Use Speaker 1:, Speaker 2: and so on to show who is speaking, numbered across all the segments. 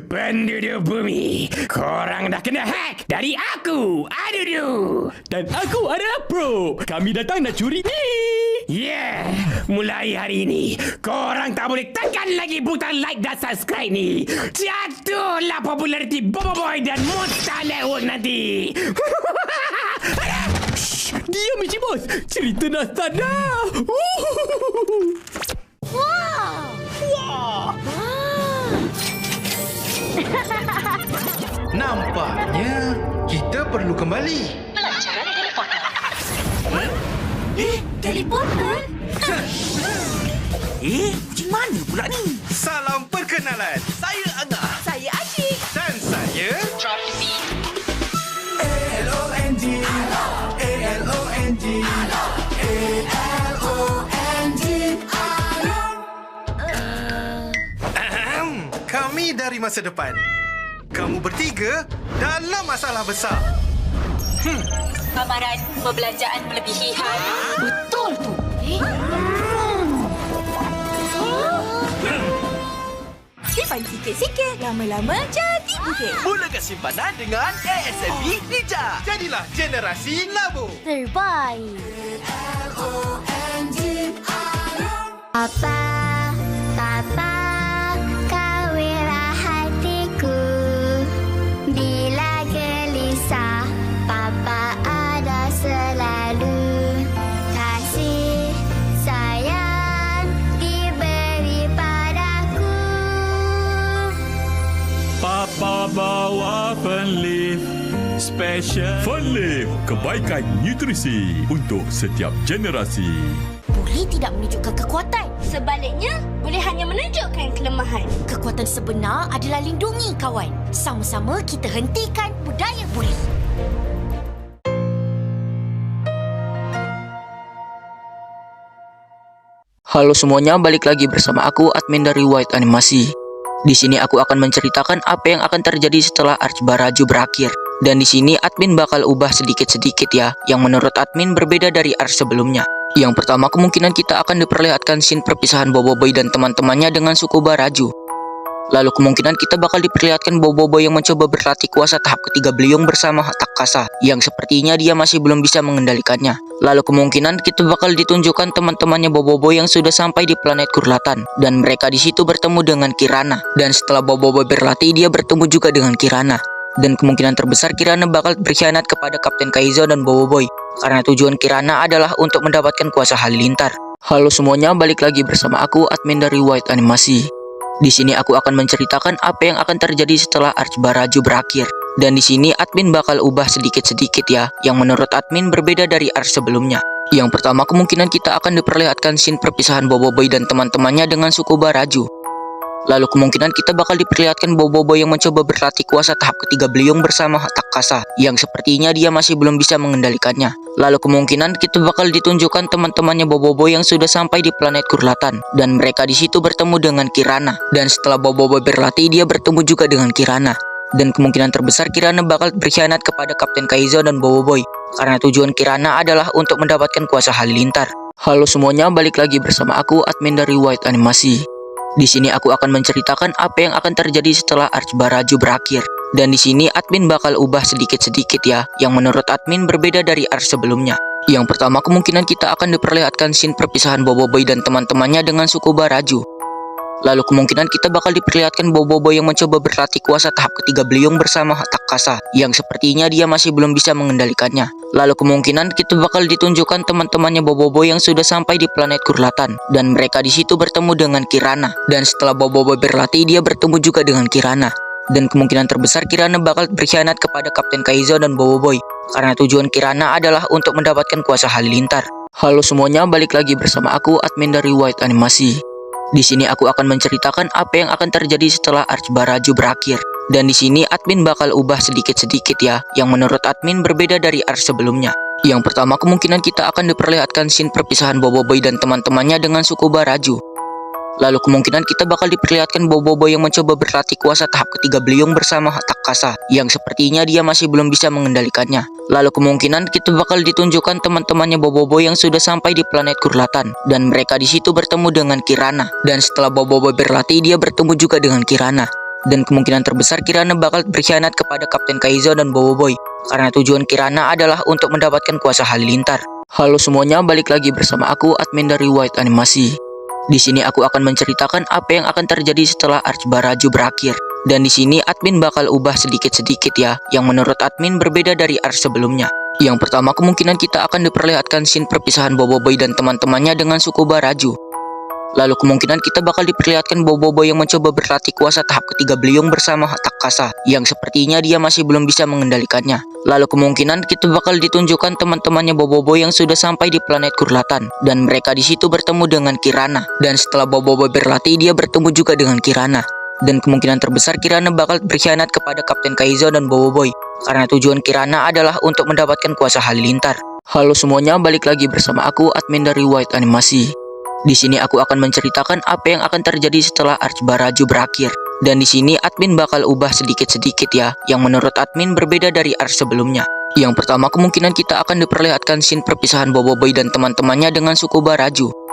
Speaker 1: Penduduk bumi, korang dah kena hack dari aku, Adudu.
Speaker 2: Dan aku adalah Pro. Kami datang nak curi ni.
Speaker 1: Yeah, mulai hari ini, korang tak boleh tekan lagi butang like dan subscribe ni. Jatuhlah populariti Bobo Boy dan Monster Network nanti.
Speaker 2: Shh, diam Michi Bos. Cerita dah start dah. Wah.
Speaker 3: Nampaknya kita perlu kembali.
Speaker 4: Pelajaran teleporter. Teleporter?
Speaker 5: Macam mana pula ni?
Speaker 3: Salam perkenalan.
Speaker 5: Saya Angah.
Speaker 4: Saya Asyik.
Speaker 3: Dan saya
Speaker 4: Drop the beat.
Speaker 5: ALONG. ALONG. ALONG.
Speaker 3: kami dari masa depan. Kamu bertiga dalam masalah besar.
Speaker 4: Amaran perbelanjaan melebihi had. Betul tu. Simpan sikit-sikit, lama-lama jadi bukit.
Speaker 5: Mulakan simpanan dengan ASMB Ninja.
Speaker 3: Jadilah generasi labu.
Speaker 4: Terbaik.
Speaker 6: Papa, Papa, kawinlah hatiku. Bila gelisah, Papa ada selalu. Kasih sayang diberi padaku.
Speaker 2: Papa bawa Fernleaf Special. Fernleaf, kebaikan nutrisi untuk setiap generasi.
Speaker 6: Boleh tidak menunjukkan kekuatan.
Speaker 4: Sebaliknya, boleh hanya menunjukkan kelemahan.
Speaker 6: Kekuatan sebenar adalah lindungi kawan. Sama-sama kita hentikan budaya buli.
Speaker 7: Halo semuanya, balik lagi bersama aku, admin dari White Animasi. Di sini aku akan menceritakan apa yang akan terjadi setelah Arch Baraju berakhir. Dan di sini admin bakal ubah sedikit-sedikit ya, yang menurut admin berbeda dari Arch sebelumnya. Yang pertama, kemungkinan kita akan diperlihatkan scene perpisahan Bobo Boy dan teman-temannya dengan suku Baraju. Lalu kemungkinan kita bakal diperlihatkan Bobo Boy yang mencoba berlatih kuasa tahap ketiga beliung bersama Takasa, yang sepertinya dia masih belum bisa mengendalikannya. Lalu kemungkinan kita bakal ditunjukkan teman-temannya Bobo Boy yang sudah sampai di planet Kurlatan, dan mereka di situ bertemu dengan Kirana. Dan setelah Bobo Boy berlatih, dia bertemu juga dengan Kirana. Dan kemungkinan terbesar Kirana bakal berkhianat kepada Kapten Kaizo dan Bobo Boy, karena tujuan Kirana adalah untuk mendapatkan kuasa halilintar. Halo semuanya, balik lagi bersama aku, admin dari White Animasi. Di sini aku akan menceritakan apa yang akan terjadi setelah Arch Baraju berakhir. Dan di sini admin bakal ubah sedikit-sedikit ya, yang menurut admin berbeda dari Arch sebelumnya. Yang pertama, kemungkinan kita akan diperlihatkan scene perpisahan Bobo Boy dan teman-temannya dengan suku Baraju. Lalu kemungkinan kita bakal diperlihatkan Bobo Boy yang mencoba berlatih kuasa tahap ketiga beliung bersama Takasa, yang sepertinya dia masih belum bisa mengendalikannya. Lalu kemungkinan kita bakal ditunjukkan teman-temannya Bobo Boy yang sudah sampai di planet Kurlatan, dan mereka di situ bertemu dengan Kirana. Dan setelah Bobo Boy berlatih, dia bertemu juga dengan Kirana. Dan kemungkinan terbesar Kirana bakal berkhianat kepada Kapten Kaizo dan Bobo Boy, karena tujuan Kirana adalah untuk mendapatkan kuasa halilintar. Halo semuanya, balik lagi bersama aku, admin dari White Animasi. Di sini aku akan menceritakan apa yang akan terjadi setelah Arch Baraju berakhir. Dan di sini admin bakal ubah sedikit-sedikit ya, yang menurut admin berbeda dari Arch sebelumnya. Yang pertama, kemungkinan kita akan diperlihatkan scene perpisahan Bobo Boy dan teman-temannya dengan suku Baraju. Lalu kemungkinan kita bakal diperlihatkan Bobo Boy yang mencoba berlatih kuasa tahap ketiga beliung bersama Takasa, yang sepertinya dia masih belum bisa mengendalikannya. Lalu kemungkinan kita bakal ditunjukkan teman-temannya Bobo Boy yang sudah sampai di planet Kurlatan, dan mereka di situ bertemu dengan Kirana. Dan setelah Bobo Boy berlatih, dia bertemu juga dengan Kirana. Dan kemungkinan terbesar Kirana bakal berkhianat kepada Kapten Kaizo dan Bobo Boy, karena tujuan Kirana adalah untuk mendapatkan kuasa halilintar. Halo semuanya, balik lagi bersama aku, admin dari White Animasi. Di sini aku akan menceritakan apa yang akan terjadi setelah Arch Baraju berakhir. Dan di sini admin bakal ubah sedikit-sedikit ya, yang menurut admin berbeda dari Arch sebelumnya. Yang pertama, kemungkinan kita akan diperlihatkan scene perpisahan Bobo Boy dan teman-temannya dengan suku Baraju. Lalu kemungkinan kita bakal diperlihatkan Bobo yang mencoba berlatih kuasa tahap ketiga beliung bersama Takasa yang sepertinya dia masih belum bisa mengendalikannya. Lalu kemungkinan kita bakal ditunjukkan teman-temannya Bobo yang sudah sampai di planet Kurlatan dan mereka di situ bertemu dengan Kirana. Dan setelah Bobo berlatih dia bertemu juga dengan Kirana. Dan kemungkinan terbesar Kirana bakal berkhianat kepada Kapten Kaizo dan Bobo karena tujuan Kirana adalah untuk mendapatkan kuasa halilintar. Halo semuanya, balik lagi bersama aku admin dari White Animasi. Di sini aku akan menceritakan apa yang akan terjadi setelah Arch Baraju berakhir. Dan di sini admin bakal ubah sedikit-sedikit ya, yang menurut admin berbeda dari Arch sebelumnya. Yang pertama kemungkinan kita akan diperlihatkan scene perpisahan Bobo dan teman-temannya dengan suku Baraju. Lalu kemungkinan kita bakal diperlihatkan Bobo yang mencoba berlatih kuasa tahap ketiga beliung bersama Takasa yang sepertinya dia masih belum bisa mengendalikannya. Lalu kemungkinan kita bakal ditunjukkan teman-temannya Bobo yang sudah sampai di planet Kurlatan dan mereka di situ bertemu dengan Kirana. Dan setelah Bobo berlatih dia bertemu juga dengan Kirana. Dan kemungkinan terbesar Kirana bakal berkhianat kepada Kapten Kaizo dan Bobo karena tujuan Kirana adalah untuk mendapatkan kuasa halilintar. Halo semuanya, balik lagi bersama aku admin dari White Animasi. Di sini aku akan menceritakan apa yang akan terjadi setelah Arch Baraju berakhir. Dan di sini admin bakal ubah sedikit-sedikit ya, yang menurut admin berbeda dari Arch sebelumnya. Yang pertama kemungkinan kita akan diperlihatkan scene perpisahan Bobo dan teman-temannya dengan suku Baraju.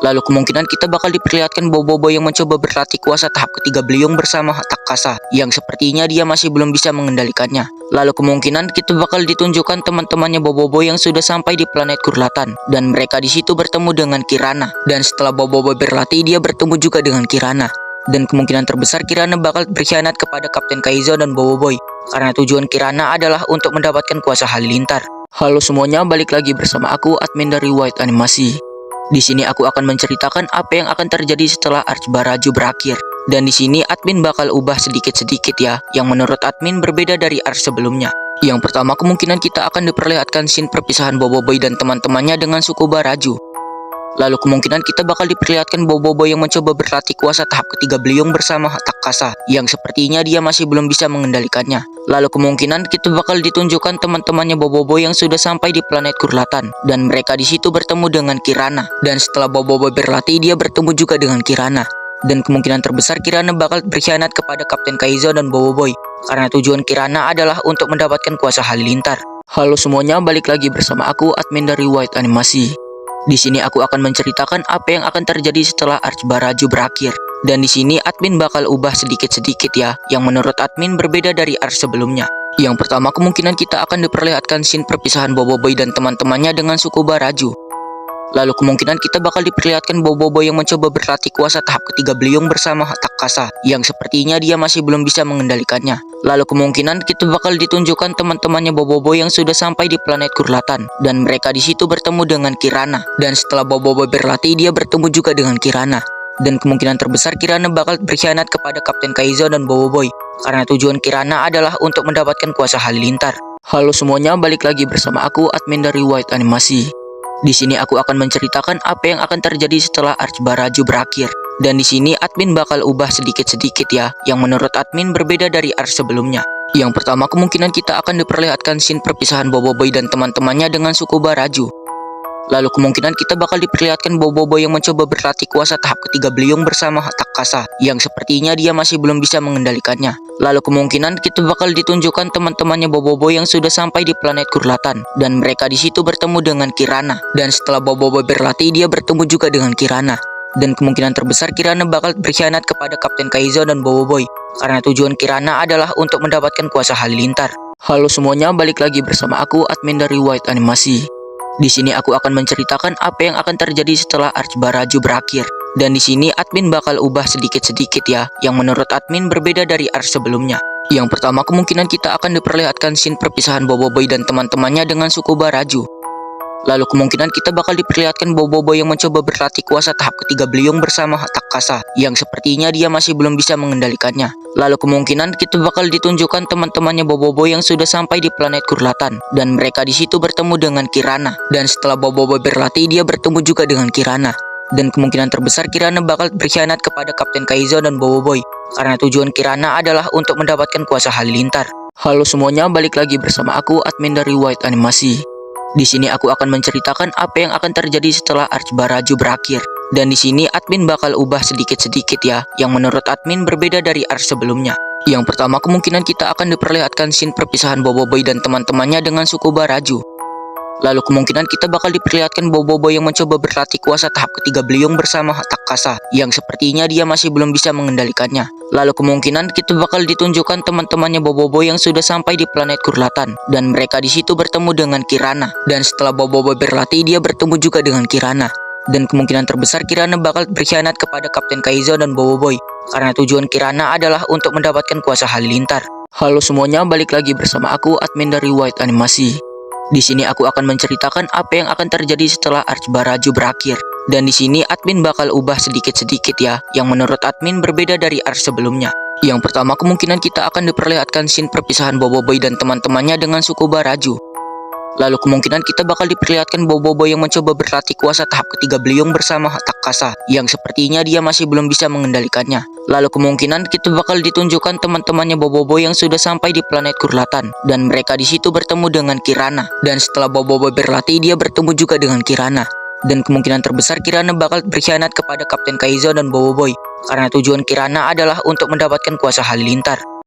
Speaker 7: Lalu kemungkinan kita bakal diperlihatkan Bobo yang mencoba berlatih kuasa tahap ketiga beliung bersama Takasa yang sepertinya dia masih belum bisa mengendalikannya. Lalu kemungkinan kita bakal ditunjukkan teman-temannya Bobo yang sudah sampai di planet Kurlatan dan mereka di situ bertemu dengan Kirana. Dan setelah Bobo berlatih dia bertemu juga dengan Kirana. Dan kemungkinan terbesar Kirana bakal berkhianat kepada Kapten Kaizo dan Bobo karena tujuan Kirana adalah untuk mendapatkan kuasa halilintar. Halo semuanya, balik lagi bersama aku admin dari White Animasi. Di sini aku akan menceritakan apa yang akan terjadi setelah Arch Baraju berakhir. Dan di sini admin bakal ubah sedikit-sedikit ya, yang menurut admin berbeda dari Arch sebelumnya. Yang pertama kemungkinan kita akan diperlihatkan scene perpisahan Bobo dan teman-temannya dengan suku Baraju. Lalu kemungkinan kita bakal diperlihatkan Bobo yang mencoba berlatih kuasa tahap ketiga beliung bersama Takasa yang sepertinya dia masih belum bisa mengendalikannya. Lalu kemungkinan kita bakal ditunjukkan teman-temannya Bobo yang sudah sampai di planet Kurlatan dan mereka di situ bertemu dengan Kirana. Dan setelah Bobo berlatih dia bertemu juga dengan Kirana. Dan kemungkinan terbesar Kirana bakal berkhianat kepada Kapten Kaizo dan Bobo karena tujuan Kirana adalah untuk mendapatkan kuasa halilintar. Halo semuanya, balik lagi bersama aku admin dari White Animasi. Di sini aku akan menceritakan apa yang akan terjadi setelah Arch Baraju berakhir. Dan di sini admin bakal ubah sedikit-sedikit ya, yang menurut admin berbeda dari Arch sebelumnya. Yang pertama kemungkinan kita akan diperlihatkan scene perpisahan Bobo dan teman-temannya dengan suku Baraju. Lalu kemungkinan kita bakal diperlihatkan Bobo yang mencoba berlatih kuasa tahap ketiga beliung bersama Takasa yang sepertinya dia masih belum bisa mengendalikannya. Lalu kemungkinan kita bakal ditunjukkan teman-temannya Bobo yang sudah sampai di planet Kurlatan dan mereka di situ bertemu dengan Kirana. Dan setelah Bobo berlatih dia bertemu juga dengan Kirana. Dan kemungkinan terbesar Kirana bakal berkhianat kepada Kapten Kaizo dan Bobo karena tujuan Kirana adalah untuk mendapatkan kuasa halilintar. Halo semuanya, balik lagi bersama aku admin dari White Animasi. Di sini aku akan menceritakan apa yang akan terjadi setelah Arch Baraju berakhir. Dan di sini admin bakal ubah sedikit-sedikit ya, yang menurut admin berbeda dari Arch sebelumnya. Yang pertama kemungkinan kita akan diperlihatkan scene perpisahan Bobo dan teman-temannya dengan suku Baraju. Lalu kemungkinan kita bakal diperlihatkan Bobo yang mencoba berlatih kuasa tahap ketiga beliung bersama Takasa yang sepertinya dia masih belum bisa mengendalikannya. Lalu kemungkinan kita bakal ditunjukkan teman-temannya Bobo yang sudah sampai di planet Kurlatan dan mereka di situ bertemu dengan Kirana. Dan setelah Bobo berlatih dia bertemu juga dengan Kirana. Dan kemungkinan terbesar Kirana bakal berkhianat kepada Kapten Kaizo dan Bobo karena tujuan Kirana adalah untuk mendapatkan kuasa halilintar. Halo semuanya, balik lagi bersama aku admin dari White Animasi. Di sini aku akan menceritakan apa yang akan terjadi setelah Arch Baraju berakhir. Dan di sini admin bakal ubah sedikit-sedikit ya, yang menurut admin berbeda dari Arch sebelumnya. Yang pertama kemungkinan kita akan diperlihatkan scene perpisahan Bobo dan teman-temannya dengan suku Baraju. Lalu kemungkinan kita bakal diperlihatkan Bobo yang mencoba berlatih kuasa tahap ketiga beliung bersama Takasa yang sepertinya dia masih belum bisa mengendalikannya. Lalu kemungkinan kita bakal ditunjukkan teman-temannya Bobo yang sudah sampai di planet Kurlatan dan mereka di situ bertemu dengan Kirana. Dan setelah Bobo berlatih dia bertemu juga dengan Kirana. Dan kemungkinan terbesar Kirana bakal berkhianat kepada Kapten Kaizo dan Bobo karena tujuan Kirana adalah untuk mendapatkan kuasa halilintar. Halo semuanya, balik lagi bersama aku admin dari White Animasi. Di sini aku akan menceritakan apa yang akan terjadi setelah Arch Baraju berakhir. Dan di sini admin bakal ubah sedikit-sedikit ya, yang menurut admin berbeda dari arc sebelumnya. Yang pertama, kemungkinan kita akan diperlihatkan scene perpisahan Boboiboy dan teman-temannya dengan suku Baraju. Lalu kemungkinan kita bakal diperlihatkan Boboiboy yang mencoba berlatih kuasa tahap ketiga beliung bersama Takasa, yang sepertinya dia masih belum bisa mengendalikannya. Lalu kemungkinan kita bakal ditunjukkan teman-temannya Boboiboy yang sudah sampai di planet Kurlatan, dan mereka di situ bertemu dengan Kirana. Dan setelah Boboiboy berlatih, dia bertemu juga dengan Kirana. Dan kemungkinan terbesar Kirana bakal berkhianat kepada Kapten Kaizo dan Boboiboy, karena tujuan Kirana adalah untuk mendapatkan kuasa halilintar. Halo semuanya, balik lagi bersama aku, admin dari White Animasi. Di sini aku akan menceritakan apa yang akan terjadi setelah arc Baraju berakhir. Dan di sini admin bakal ubah sedikit-sedikit ya, yang menurut admin berbeda dari arc sebelumnya. Yang pertama, kemungkinan kita akan diperlihatkan scene perpisahan Boboiboy dan teman-temannya dengan suku Baraju. Lalu kemungkinan kita bakal diperlihatkan Boboiboy yang mencoba berlatih kuasa tahap ketiga beliung bersama Takasa, yang sepertinya dia masih belum bisa mengendalikannya. Lalu kemungkinan kita bakal ditunjukkan teman-temannya Boboiboy yang sudah sampai di planet Kurlatan, dan mereka di situ bertemu dengan Kirana. Dan setelah Boboiboy berlatih, dia bertemu juga dengan Kirana. Dan kemungkinan terbesar Kirana bakal berkhianat kepada Kapten Kaizo dan Boboiboy, karena tujuan Kirana adalah untuk mendapatkan kuasa halilintar.